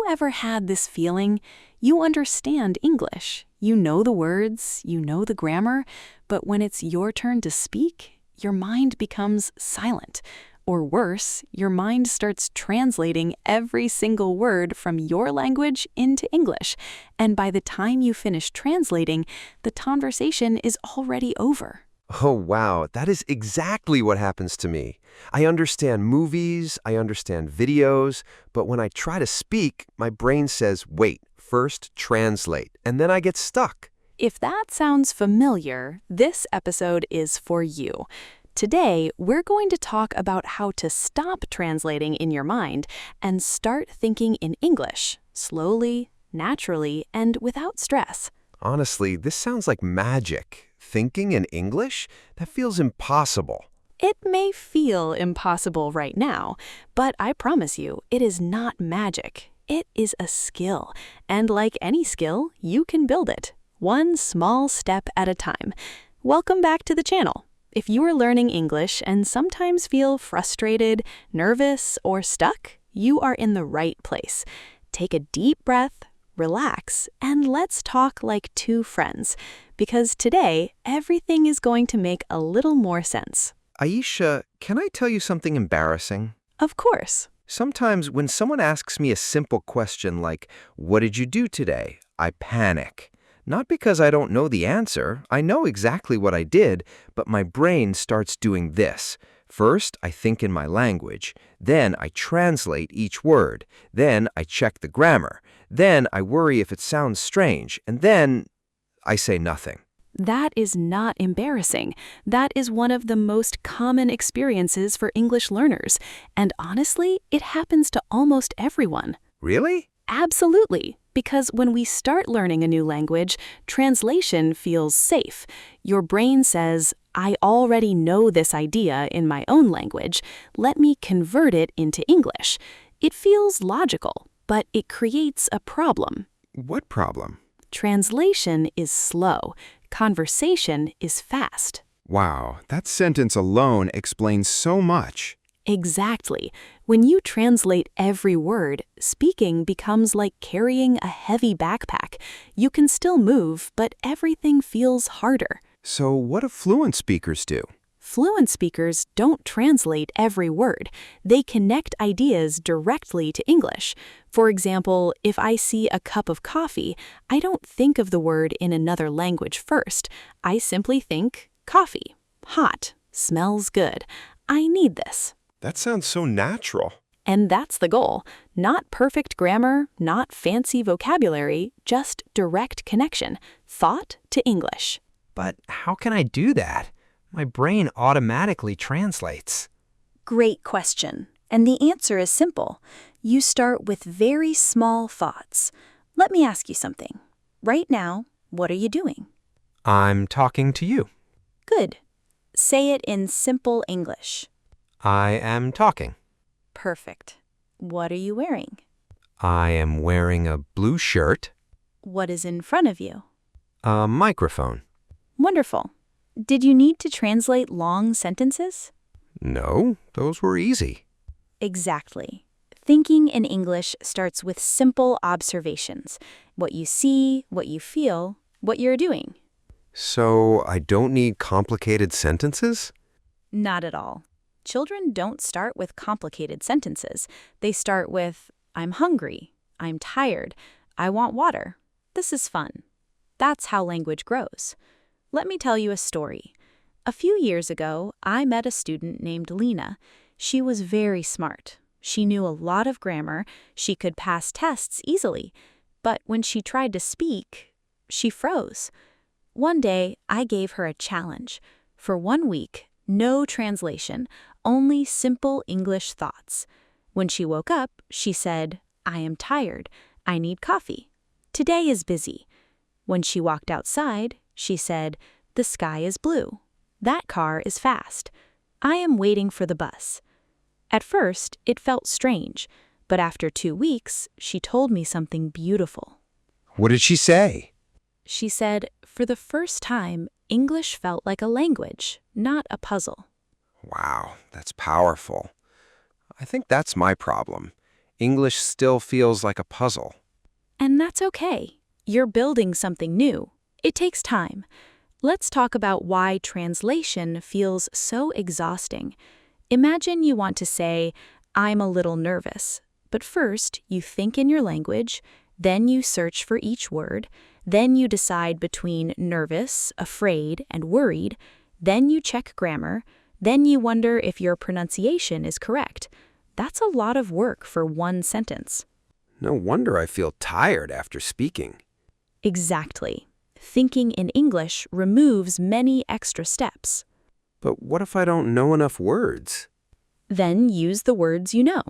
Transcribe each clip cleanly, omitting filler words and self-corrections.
ever had this feeling? You understand English. You know the words, you know the grammar, but when it's your turn to speak, your mind becomes silent. Or worse, your mind starts translating every single word from your language into English. And by the time you finish translating, the conversation is already over. Oh, wow, that is exactly what happens to me. I understand movies, I understand videos, but when I try to speak, my brain says, wait, first translate, and then I get stuck. If that sounds familiar, this episode is for you. Today, we're going to talk about how to stop translating in your mind and start thinking in English, slowly, naturally, and without stress. Honestly, this sounds like magic. Thinking in English? That feels impossible. It may feel impossible right now, but I promise you, it is not magic. It is a skill, and like any skill, you can build it, one small step at a time. Welcome back to the channel. If you are learning English and sometimes feel frustrated, nervous, or stuck, you are in the right place. Take a deep breath, relax, and let's talk like two friends, because today, everything is going to make a little more sense. Aisha, can I tell you something embarrassing? Of course. Sometimes when someone asks me a simple question like, what did you do today? I panic. Not because I don't know the answer. I know exactly what I did, but my brain starts doing this. First, I think in my language. Then I translate each word. Then I check the grammar. Then I worry if it sounds strange. And then I say nothing. That is not embarrassing. That is one of the most common experiences for English learners. And honestly, it happens to almost everyone. Really? Absolutely. Because when we start learning a new language, translation feels safe. Your brain says, I already know this idea in my own language. Let me convert it into English. It feels logical, but it creates a problem. What problem? Translation is slow. Conversation is fast. Wow, that sentence alone explains so much. Exactly. When you translate every word, speaking becomes like carrying a heavy backpack. You can still move, but everything feels harder. So what do fluent speakers do? Fluent speakers don't translate every word. They connect ideas directly to English. For example, if I see a cup of coffee, I don't think of the word in another language first. I simply think, coffee, hot, smells good. I need this. That sounds so natural. And that's the goal. Not perfect grammar, not fancy vocabulary, just direct connection, thought to English. But how can I do that? My brain automatically translates. Great question. And the answer is simple. You start with very small thoughts. Let me ask you something. Right now, what are you doing? I'm talking to you. Good. Say it in simple English. I am talking. Perfect. What are you wearing? I am wearing a blue shirt. What is in front of you? A microphone. Wonderful. Did you need to translate long sentences? No, those were easy. Exactly. Thinking in English starts with simple observations. What you see, what you feel, what you're doing. So I don't need complicated sentences? Not at all. Children don't start with complicated sentences. They start with, I'm hungry, I'm tired, I want water. This is fun. That's how language grows. Let me tell you a story. A few years ago, I met a student named Lena. She was very smart. She knew a lot of grammar. She could pass tests easily. But when she tried to speak, she froze. One day, I gave her a challenge. For 1 week, no translation, only simple English thoughts. When she woke up, she said, I am tired. I need coffee. Today is busy. When she walked outside, she said, the sky is blue. That car is fast. I am waiting for the bus. At first, it felt strange, but after 2 weeks, she told me something beautiful. What did she say? She said, for the first time, English felt like a language, not a puzzle. Wow, that's powerful. I think that's my problem. English still feels like a puzzle. And that's okay. You're building something new. It takes time. Let's talk about why translation feels so exhausting. Imagine you want to say, I'm a little nervous. But first, you think in your language, then you search for each word, then you decide between nervous, afraid, and worried, then you check grammar, then you wonder if your pronunciation is correct. That's a lot of work for one sentence. No wonder I feel tired after speaking. Exactly. Thinking in English removes many extra steps. But what if I don't know enough words? Then use the words you know.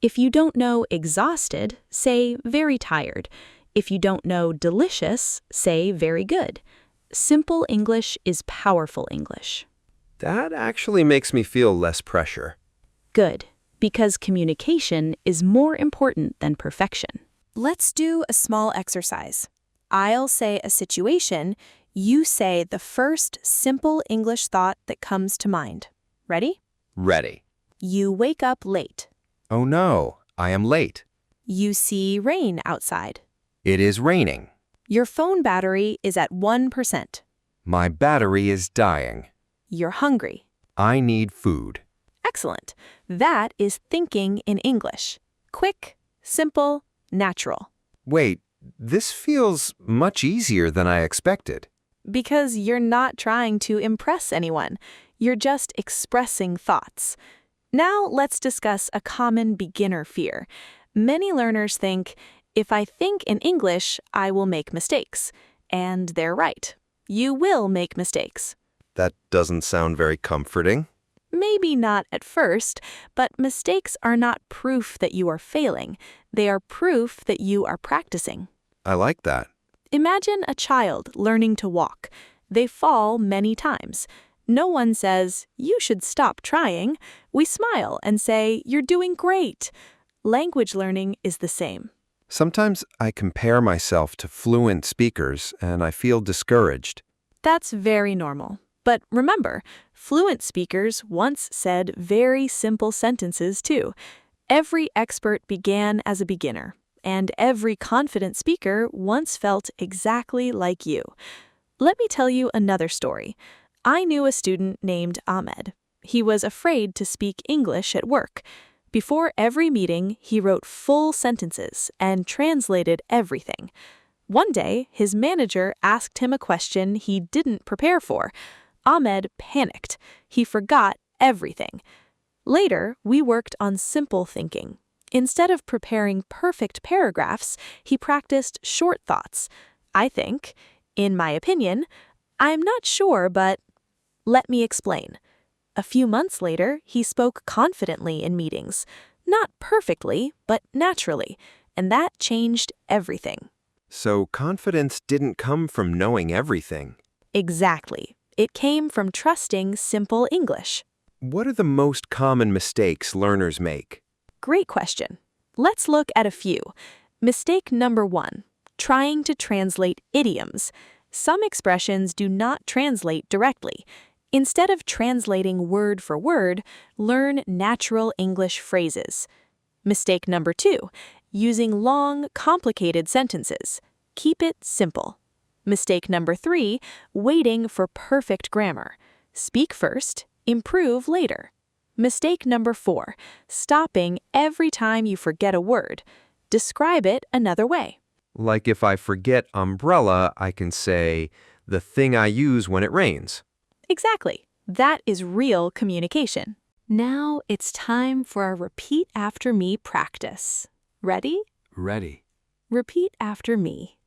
If you don't know exhausted, say very tired. If you don't know delicious, say very good. Simple English is powerful English. That actually makes me feel less pressure. Good, because communication is more important than perfection. Let's do a small exercise. I'll say a situation, you say the first simple English thought that comes to mind. Ready? Ready. You wake up late. Oh no, I am late. You see rain outside. It is raining. Your phone battery is at 1%. My battery is dying. You're hungry. I need food. Excellent. That is thinking in English. Quick, simple, natural. Wait, this feels much easier than I expected. Because you're not trying to impress anyone. You're just expressing thoughts. Now let's discuss a common beginner fear. Many learners think, if I think in English, I will make mistakes. And they're right. You will make mistakes. That doesn't sound very comforting. Maybe not at first, but mistakes are not proof that you are failing. They are proof that you are practicing. I like that. Imagine a child learning to walk. They fall many times. No one says, you should stop trying. We smile and say, you're doing great. Language learning is the same. Sometimes I compare myself to fluent speakers and I feel discouraged. That's very normal. But remember, fluent speakers once said very simple sentences too. Every expert began as a beginner, and every confident speaker once felt exactly like you. Let me tell you another story. I knew a student named Ahmed. He was afraid to speak English at work. Before every meeting, he wrote full sentences and translated everything. One day, his manager asked him a question he didn't prepare for. Ahmed panicked. He forgot everything. Later, we worked on simple thinking. Instead of preparing perfect paragraphs, he practiced short thoughts. I think, in my opinion, I'm not sure, but let me explain. A few months later, he spoke confidently in meetings. Not perfectly, but naturally, and that changed everything. So confidence didn't come from knowing everything. Exactly. It came from trusting simple English. What are the most common mistakes learners make? Great question. Let's look at a few. Mistake number 1, trying to translate idioms. Some expressions do not translate directly. Instead of translating word for word, learn natural English phrases. Mistake number 2, using long, complicated sentences. Keep it simple. Mistake number 3, waiting for perfect grammar. Speak first, improve later. Mistake number 4, stopping every time you forget a word. Describe it another way. Like if I forget umbrella, I can say, the thing I use when it rains. Exactly. That is real communication. Now it's time for a repeat after me practice. Ready? Ready. Repeat after me.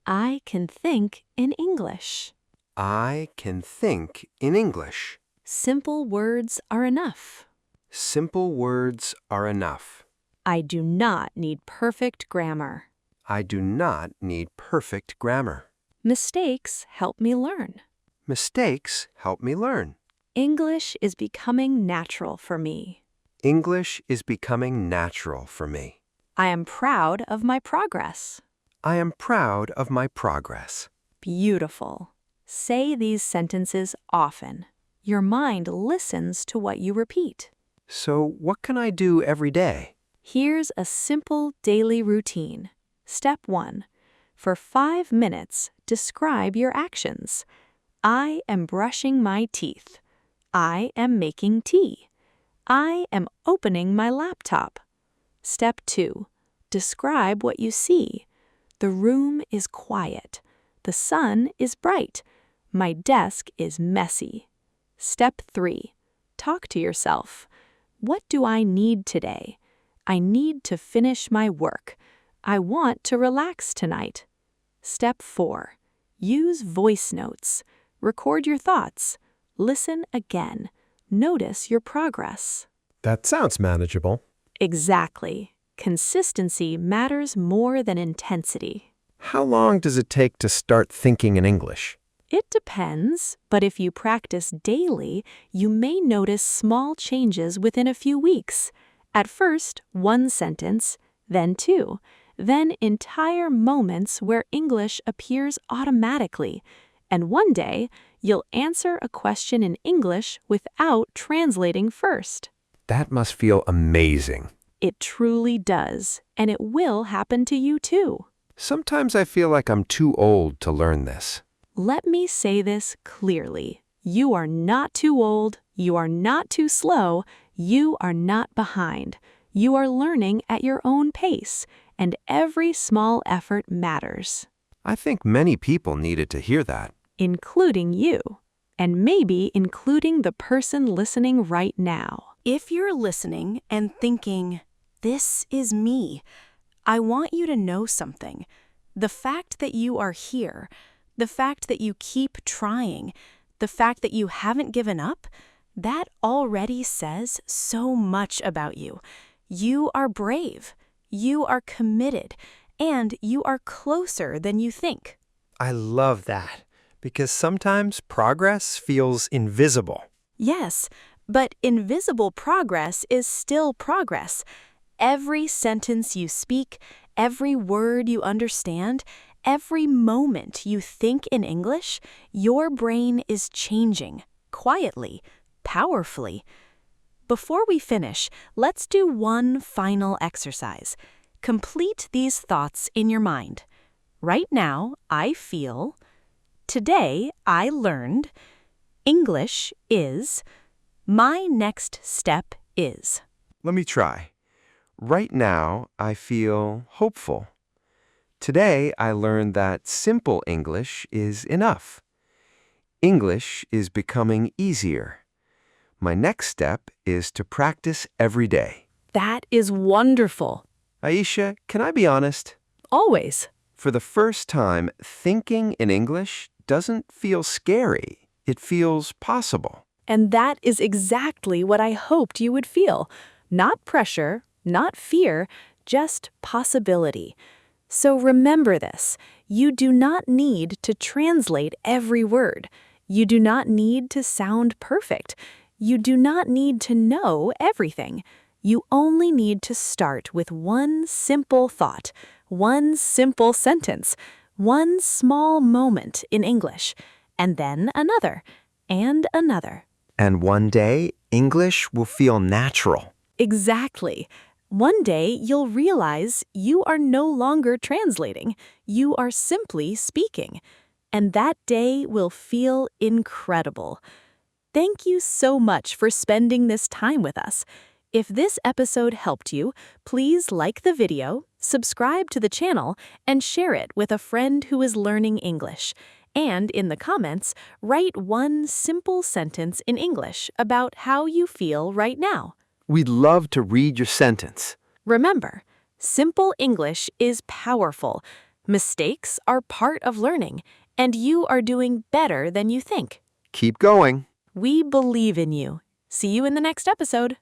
I can think in English. I can think in English. Simple words are enough. Simple words are enough. I do not need perfect grammar. I do not need perfect grammar. Mistakes help me learn. Mistakes help me learn. English is becoming natural for me. English is becoming natural for me. I am proud of my progress. I am proud of my progress. Beautiful. Say these sentences often. Your mind listens to what you repeat. So what can I do every day? Here's a simple daily routine. Step 1. For 5 minutes, describe your actions. I am brushing my teeth. I am making tea. I am opening my laptop. Step 2. Describe what you see. The room is quiet. The sun is bright. My desk is messy. Step 3. Talk to yourself. What do I need today? I need to finish my work. I want to relax tonight. Step 4. Use voice notes. Record your thoughts. Listen again. Notice your progress. That sounds manageable. Exactly. Consistency matters more than intensity. How long does it take to start thinking in English? It depends, but if you practice daily, you may notice small changes within a few weeks. At first, 1 sentence, then 2, then entire moments where English appears automatically. And one day, you'll answer a question in English without translating first. That must feel amazing. It truly does, and it will happen to you too. Sometimes I feel like I'm too old to learn this. Let me say this clearly. You are not too old, you are not too slow, you are not behind. You are learning at your own pace, and every small effort matters. I think many people needed to hear that. Including you, and maybe including the person listening right now. If you're listening and thinking, this is me, I want you to know something. The fact that you are here, the fact that you keep trying, the fact that you haven't given up, that already says so much about you. You are brave, you are committed, and you are closer than you think. I love that, because sometimes progress feels invisible. Yes, but invisible progress is still progress. Every sentence you speak, every word you understand, every moment you think in English, your brain is changing, quietly, powerfully. Before we finish, let's do one final exercise. Complete these thoughts in your mind. Right now, I feel. Today, I learned. English is. My next step is. Let me try. Right now, I feel hopeful. Today, I learned that simple English is enough. English is becoming easier. My next step is to practice every day. That is wonderful. Aisha, can I be honest? Always. For the first time, thinking in English doesn't feel scary. It feels possible. And that is exactly what I hoped you would feel. Not pressure, not fear, just possibility. So remember this. You do not need to translate every word. You do not need to sound perfect. You do not need to know everything. You only need to start with one simple thought, one simple sentence, one small moment in English, and then another, and another. And one day, English will feel natural. Exactly. One day, you'll realize you are no longer translating. You are simply speaking. And that day will feel incredible. Thank you so much for spending this time with us. If this episode helped you, please like the video, subscribe to the channel, and share it with a friend who is learning English. And in the comments, write one simple sentence in English about how you feel right now. We'd love to read your sentence. Remember, simple English is powerful. Mistakes are part of learning, and you are doing better than you think. Keep going. We believe in you. See you in the next episode.